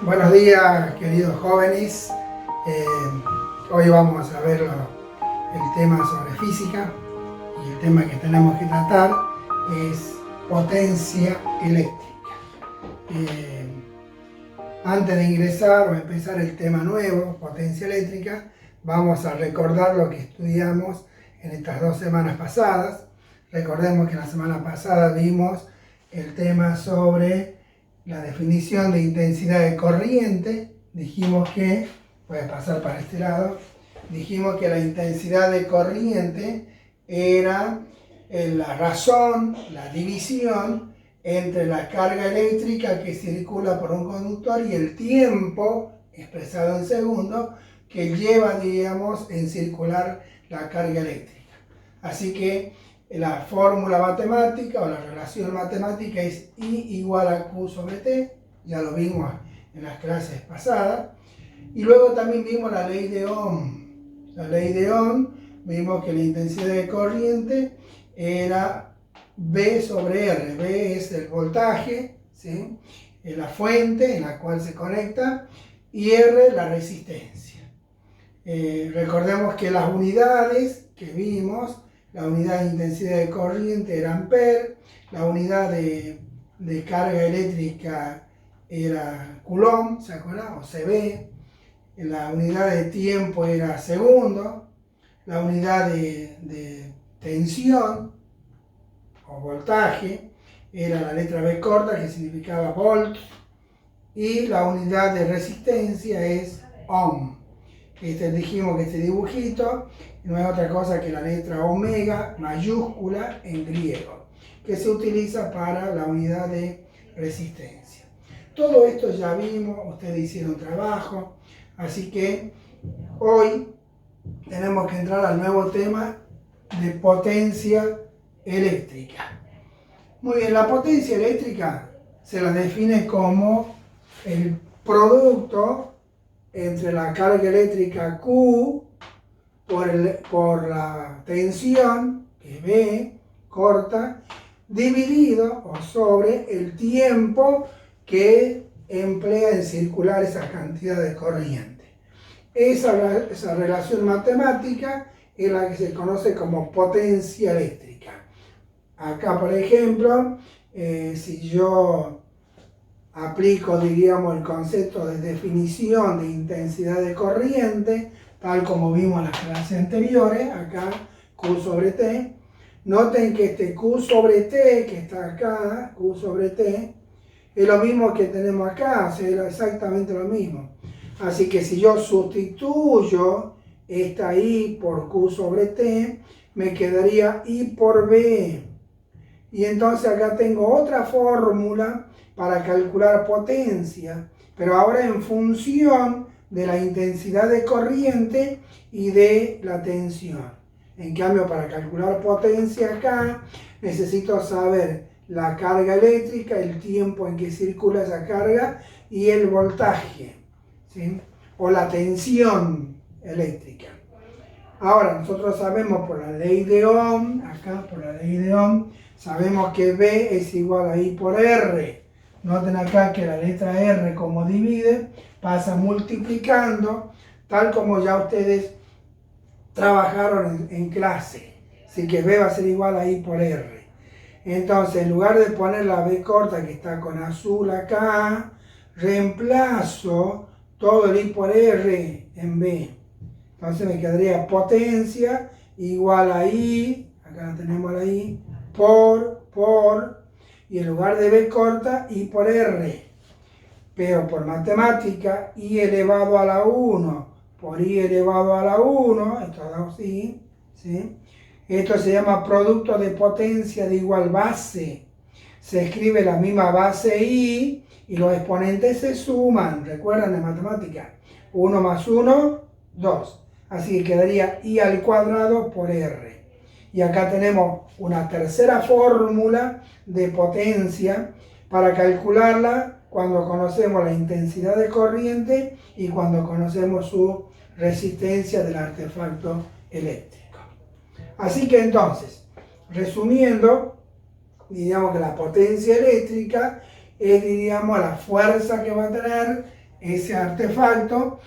Buenos días, queridos jóvenes. Hoy vamos a ver el tema sobre física y el tema que tenemos que tratar es potencia eléctrica. Antes de ingresar o empezar el tema nuevo, potencia eléctrica, vamos a recordar lo que estudiamos en estas 2 semanas pasadas. Recordemos que la semana pasada vimos el tema sobre la definición de intensidad de corriente. Dijimos que, puedes pasar para este lado, dijimos que la intensidad de corriente era la razón, la división entre la carga eléctrica que circula por un conductor y el tiempo, expresado en segundos, que lleva, digamos, en circular la carga eléctrica. Así que la fórmula matemática o la relación matemática es I igual a Q sobre T, ya lo vimos en las clases pasadas. Y luego también vimos la ley de Ohm. La ley de Ohm, vimos que la intensidad de corriente era V sobre R. V es el voltaje, ¿sí?, en la fuente en la cual se conecta, y R la resistencia. Recordemos que las unidades que vimos, la unidad de intensidad de corriente era ampere, la unidad de carga eléctrica era coulomb, ¿se acuerdan? O CB, la unidad de tiempo era segundo, la unidad de tensión o voltaje era la letra B corta, que significaba volt, y la unidad de resistencia es ohm. Dijimos que este dibujito no es otra cosa que la letra omega mayúscula en griego, que se utiliza para la unidad de resistencia. Todo esto ya vimos, ustedes hicieron trabajo, así que hoy tenemos que entrar al nuevo tema de potencia eléctrica. Muy bien, la potencia eléctrica se la define como el producto entre la carga eléctrica Q por la tensión, que es V, corta, dividido o sobre el tiempo que emplea en circular esa cantidad de corriente. Esa relación matemática es la que se conoce como potencia eléctrica. Acá, por ejemplo, si yo aplico, diríamos, el concepto de definición de intensidad de corriente, tal como vimos en las clases anteriores, acá Q sobre T. Noten que este Q sobre T, que está acá, Q sobre T, es lo mismo que tenemos acá, o sea, era exactamente lo mismo. Así que si yo sustituyo esta I por Q sobre T, me quedaría I por V. Y entonces acá tengo otra fórmula para calcular potencia, pero ahora en función de la intensidad de corriente y de la tensión. En cambio, para calcular potencia acá, necesito saber la carga eléctrica, el tiempo en que circula esa carga y el voltaje, ¿sí?, o la tensión eléctrica. Ahora, nosotros sabemos por la ley de Ohm, acá por la ley de Ohm, sabemos que V es igual a I por R. Noten acá que la letra R, como divide, pasa multiplicando, tal como ya ustedes trabajaron en clase. Así que V va a ser igual a I por R. Entonces, en lugar de poner la B corta que está con azul acá, reemplazo todo el I por R en B. Entonces me quedaría potencia igual a I, acá tenemos la I, por, y en lugar de B corta, I por R. Pero por matemática, I elevado a la 1 por I elevado a la 1, esto da así, ¿sí? Esto se llama producto de potencia de igual base. Se escribe la misma base I y los exponentes se suman. ¿Recuerdan en matemática? 1 más 1, 2. Así que quedaría I al cuadrado por R. Y acá tenemos una tercera fórmula de potencia para calcularla cuando conocemos la intensidad de corriente y cuando conocemos su resistencia del artefacto eléctrico. Así que entonces, resumiendo, diríamos que la potencia eléctrica es, diríamos, la fuerza que va a tener ese artefacto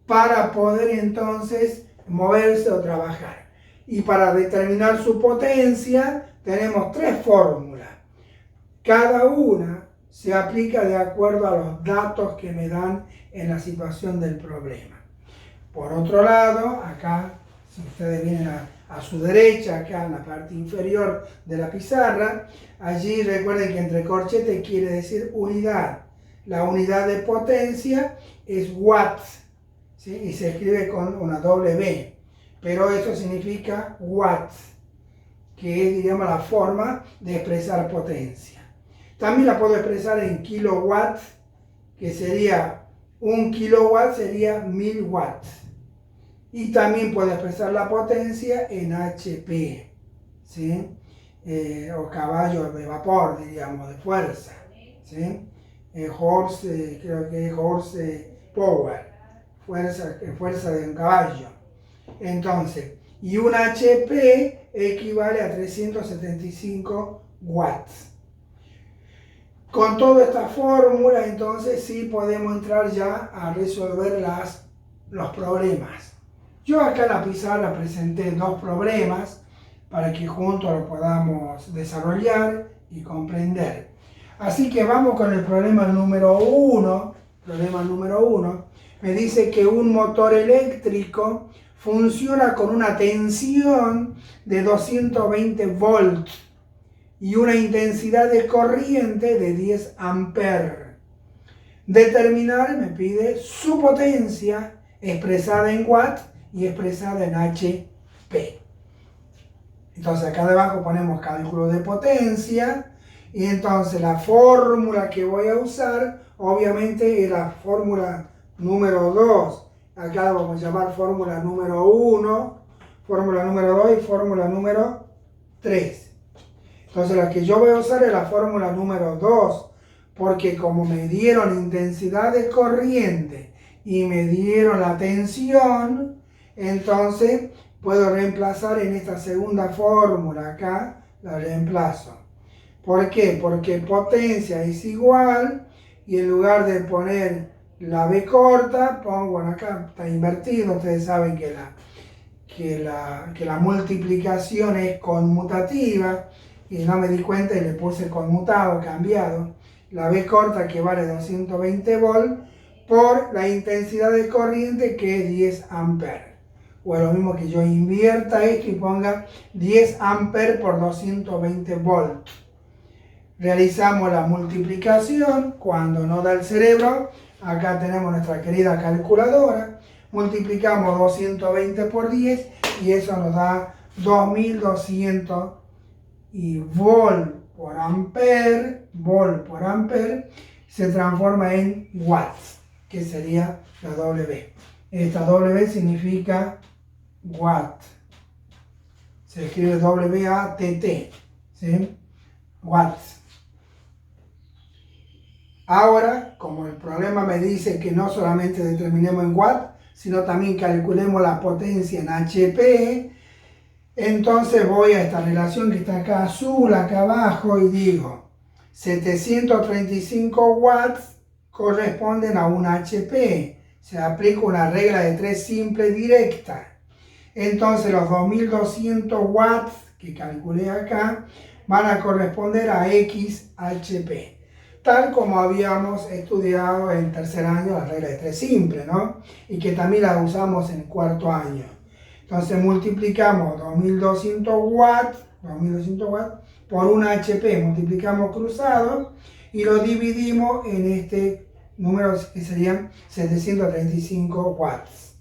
para poder entonces moverse o trabajar. Y para determinar su potencia tenemos tres fórmulas. Cada una se aplica de acuerdo a los datos que me dan en la situación del problema. Por otro lado, acá, si ustedes vienen a su derecha, acá en la parte inferior de la pizarra, allí recuerden que entre corchetes quiere decir unidad. La unidad de potencia es watts, ¿sí? Y se escribe con una doble B, pero eso significa watts, que es, digamos, la forma de expresar potencia. También la puedo expresar en kilowatts, que sería 1 kilowatt sería 1000 watts. Y también puedo expresar la potencia en HP, ¿sí? O caballos de vapor, diríamos, de fuerza, ¿sí? Horse, creo que es horse power, fuerza de un caballo. Entonces, y un HP equivale a 375 watts. Con toda esta fórmula, entonces sí podemos entrar ya a resolver los problemas. Yo acá en la pizarra presenté dos problemas para que juntos lo podamos desarrollar y comprender. Así que vamos con el problema número 1. Problema número 1 me dice que un motor eléctrico funciona con una tensión de 220 volts y una intensidad de corriente de 10 amperes. Determinar, me pide, su potencia expresada en watts y expresada en HP. Entonces acá debajo ponemos cálculo de potencia y entonces la fórmula que voy a usar obviamente es la fórmula número 2. Acá la vamos a llamar fórmula número 1, fórmula número 2 y fórmula número 3. Entonces la que yo voy a usar es la fórmula número 2, porque como me dieron intensidad de corriente y me dieron la tensión, entonces puedo reemplazar en esta segunda fórmula, acá la reemplazo. ¿Por qué? Porque potencia es igual y en lugar de poner la B corta, pongo, bueno, acá está invertido, ustedes saben que la multiplicación es conmutativa y no me di cuenta y le puse conmutado, cambiado. La B corta que vale 220 volts por la intensidad de corriente que es 10 amperes. O es lo mismo que yo invierta esto y ponga 10 amperes por 220 volts. Realizamos la multiplicación cuando no da el cerebro. Acá tenemos nuestra querida calculadora. Multiplicamos 220 por 10 y eso nos da 2200 y volt por ampere se transforma en watts, que sería la W. Esta W significa watt. Se escribe W-A-T-T, ¿sí? Watts. Ahora, como el problema me dice que no solamente determinemos en watt, sino también calculemos la potencia en HP, entonces voy a esta relación que está acá azul, acá abajo, y digo, 735 watts corresponden a un HP. Se aplica una regla de 3 simple directa. Entonces los 2200 watts que calculé acá van a corresponder a X HP. Tal como habíamos estudiado en tercer año la regla de 3 simple, ¿no? Y que también la usamos en cuarto año. Entonces multiplicamos 2200 watts por un HP, multiplicamos cruzado y lo dividimos en este número que serían 735 watts.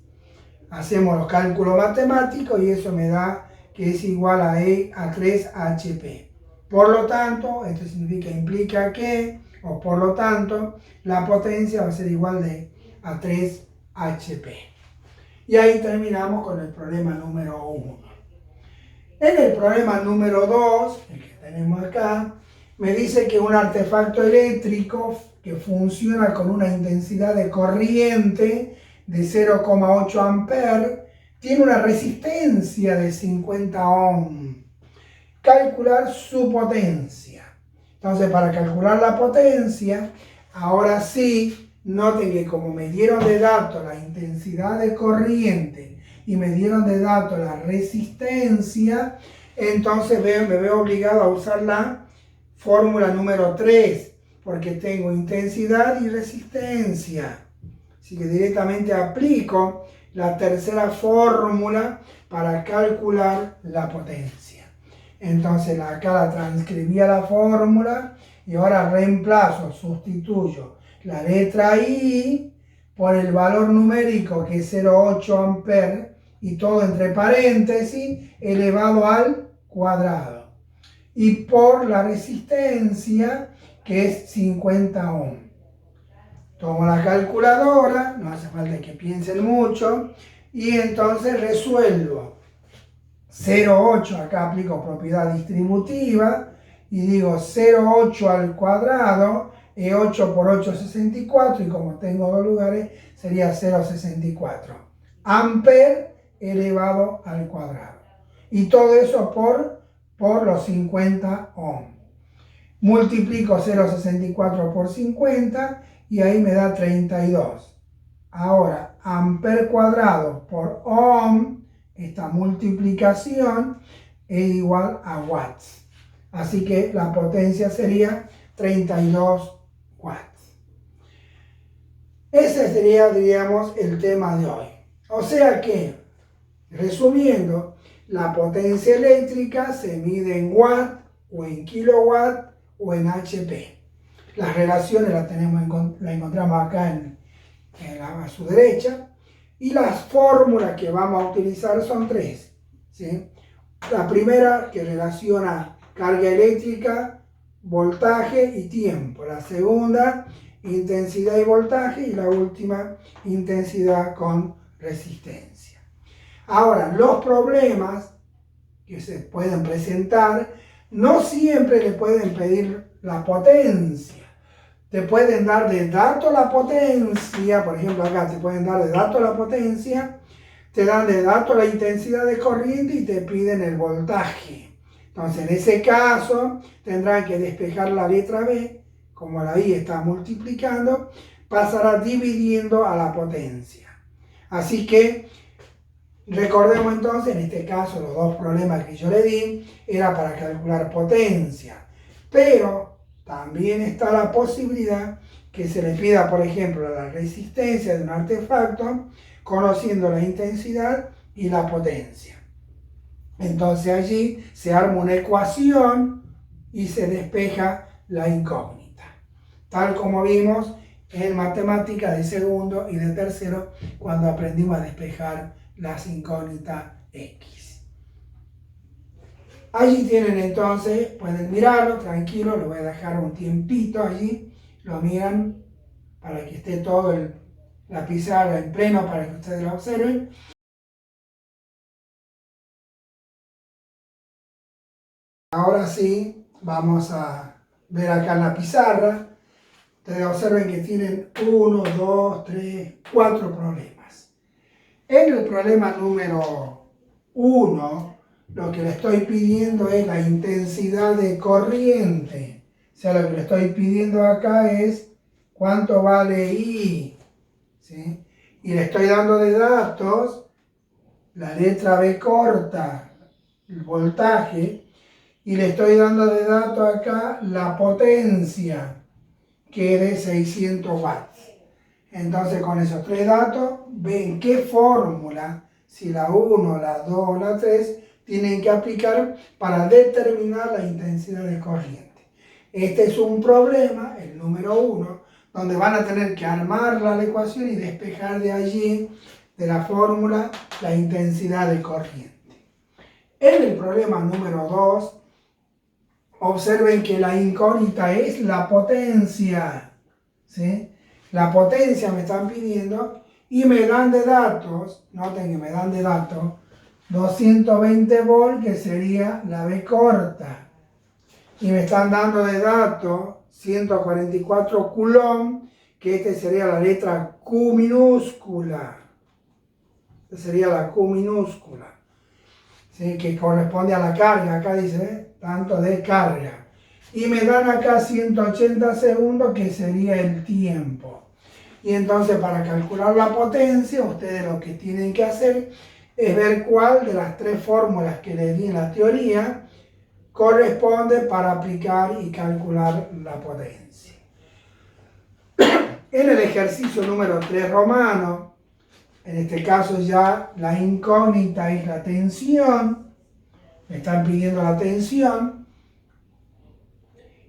Hacemos los cálculos matemáticos y eso me da que es igual a 3 HP. Por lo tanto, esto implica que, o por lo tanto, la potencia va a ser igual a 3 HP. Y ahí terminamos con el problema número 1. En el problema número 2, el que tenemos acá, me dice que un artefacto eléctrico que funciona con una intensidad de corriente de 0,8 amperes tiene una resistencia de 50 ohms. Calcular su potencia. Entonces, para calcular la potencia, ahora sí Noten que como me dieron de dato la intensidad de corriente y me dieron de dato la resistencia, entonces me veo obligado a usar la fórmula número 3, porque tengo intensidad y resistencia. Así que directamente aplico la tercera fórmula para calcular la potencia. Entonces acá la transcribí a la fórmula y ahora reemplazo, sustituyo la letra I por el valor numérico que es 0,8 amperes y todo entre paréntesis elevado al cuadrado. Y por la resistencia que es 50 ohms. Tomo la calculadora, no hace falta que piensen mucho, y entonces resuelvo 0,8, acá aplico propiedad distributiva, y digo 0,8 al cuadrado, es 8 por 8, 64, y como tengo dos lugares, sería 0,64 amperes elevado al cuadrado. Y todo eso por los 50 ohms. Multiplico 0,64 por 50 y ahí me da 32. Ahora, amper cuadrado por ohm, esta multiplicación es igual a watts. Así que la potencia sería 32 watts. Ese sería, diríamos, el tema de hoy. O sea que, resumiendo, la potencia eléctrica se mide en watt o en kilowatt o en HP. Las relaciones las encontramos acá a su derecha. Y las fórmulas que vamos a utilizar son tres, ¿sí? La primera que relaciona carga eléctrica, voltaje y tiempo. La segunda, intensidad y voltaje. Y la última, intensidad con resistencia. Ahora, los problemas que se pueden presentar, no siempre le pueden pedir la potencia. Te pueden dar de dato la potencia, por ejemplo acá te pueden dar de dato la potencia, te dan de dato la intensidad de corriente y te piden el voltaje. Entonces en ese caso tendrán que despejar la letra B, como la I está multiplicando, pasará dividiendo a la potencia. Así que recordemos entonces, en este caso los dos problemas que yo le di era para calcular potencia, pero también está la posibilidad que se le pida, por ejemplo, la resistencia de un artefacto, conociendo la intensidad y la potencia. Entonces allí se arma una ecuación y se despeja la incógnita. Tal como vimos en matemática de segundo y de tercero, cuando aprendimos a despejar las incógnitas X. Allí tienen entonces, pueden mirarlo, tranquilo, lo voy a dejar un tiempito allí, lo miran para que esté todo la pizarra en pleno para que ustedes la observen. Ahora sí, vamos a ver acá en la pizarra. Ustedes observen que tienen 1, 2, 3, 4 problemas. En el problema número 1, lo que le estoy pidiendo es la intensidad de corriente. O sea, lo que le estoy pidiendo acá es cuánto vale I, ¿sí? Y le estoy dando de datos la letra B corta, el voltaje, y le estoy dando de datos acá la potencia, que es de 600 watts. Entonces, con esos tres datos, ven qué fórmula, si la 1, la 2 o la 3, tienen que aplicar para determinar la intensidad de corriente. Este es un problema, el número 1, donde van a tener que armar la ecuación y despejar de allí, de la fórmula, la intensidad de corriente. En el problema número 2, observen que la incógnita es la potencia, ¿sí? La potencia me están pidiendo y me dan de datos, noten que me dan de datos, 220 volts, que sería la B corta. Y me están dando de datos 144 coulomb, que este sería la letra Q minúscula. Esta sería la Q minúscula, ¿sí? Que corresponde a la carga. Acá dice, tanto de carga. Y me dan acá 180 segundos, que sería el tiempo. Y entonces para calcular la potencia, ustedes lo que tienen que hacer es ver cuál de las tres fórmulas que les di en la teoría corresponde para aplicar y calcular la potencia. En el ejercicio número 3 romano, en este caso ya la incógnita es la tensión, me están pidiendo la tensión,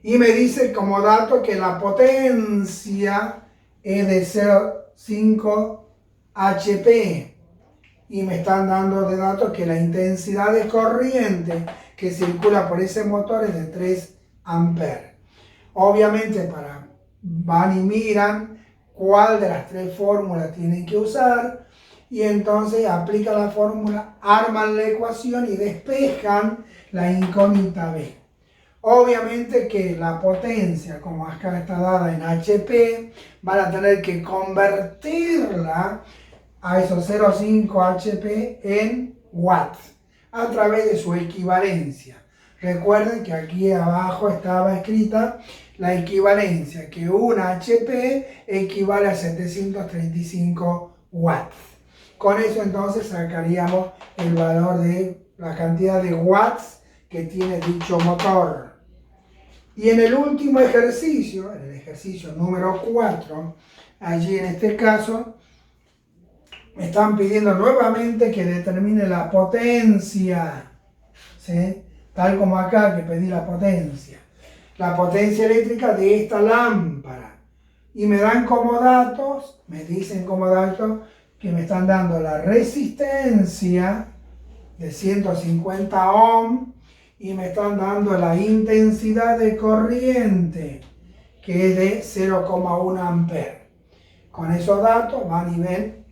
y me dice como dato que la potencia es de 0,5 HP, y me están dando de datos que la intensidad de corriente que circula por ese motor es de 3 amperes. Obviamente van y miran cuál de las tres fórmulas tienen que usar, y entonces aplican la fórmula, arman la ecuación y despejan la incógnita B. Obviamente que la potencia, como acá está dada en HP, van a tener que convertirla a esos 0,5 HP en watts a través de su equivalencia. Recuerden que aquí abajo estaba escrita la equivalencia, que 1 HP equivale a 735 watts. Con eso entonces sacaríamos el valor de la cantidad de watts que tiene dicho motor. Y en el último ejercicio, en el ejercicio número 4, allí en este caso, me están pidiendo nuevamente que determine la potencia, ¿sí? Tal como acá que pedí la potencia eléctrica de esta lámpara. Y me dan como datos, me dicen como datos que me están dando la resistencia de 150 ohm y me están dando la intensidad de corriente, que es de 0,1 amperes. Con esos datos van y ven,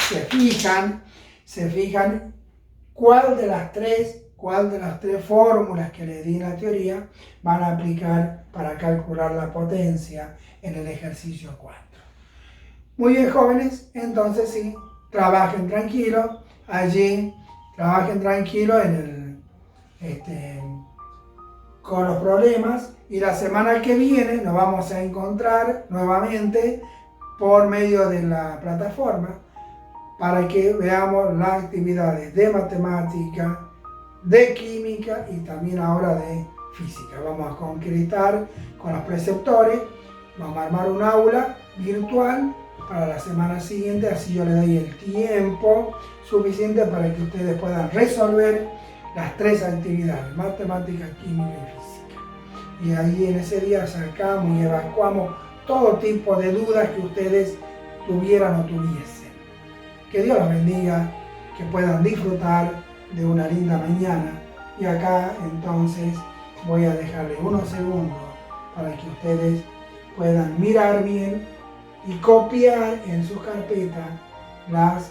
se fijan cuál de las tres fórmulas que les di en la teoría van a aplicar para calcular la potencia en el ejercicio 4. Muy bien, jóvenes, entonces sí, trabajen tranquilos allí, trabajen tranquilos con los problemas, y la semana que viene nos vamos a encontrar nuevamente por medio de la plataforma para que veamos las actividades de matemática, de química y también ahora de física. Vamos a concretar con los preceptores, vamos a armar un aula virtual para la semana siguiente, así yo les doy el tiempo suficiente para que ustedes puedan resolver las tres actividades, matemática, química y física. Y ahí en ese día sacamos y evacuamos todo tipo de dudas que ustedes tuvieran o tuviesen. Que Dios los bendiga, que puedan disfrutar de una linda mañana. Y acá entonces voy a dejarle unos segundos para que ustedes puedan mirar bien y copiar en su carpeta las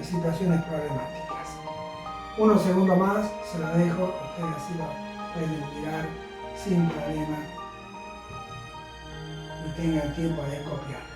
situaciones problemáticas. Unos segundos más, se lo dejo, ustedes así lo pueden mirar sin problema y tengan tiempo de copiar.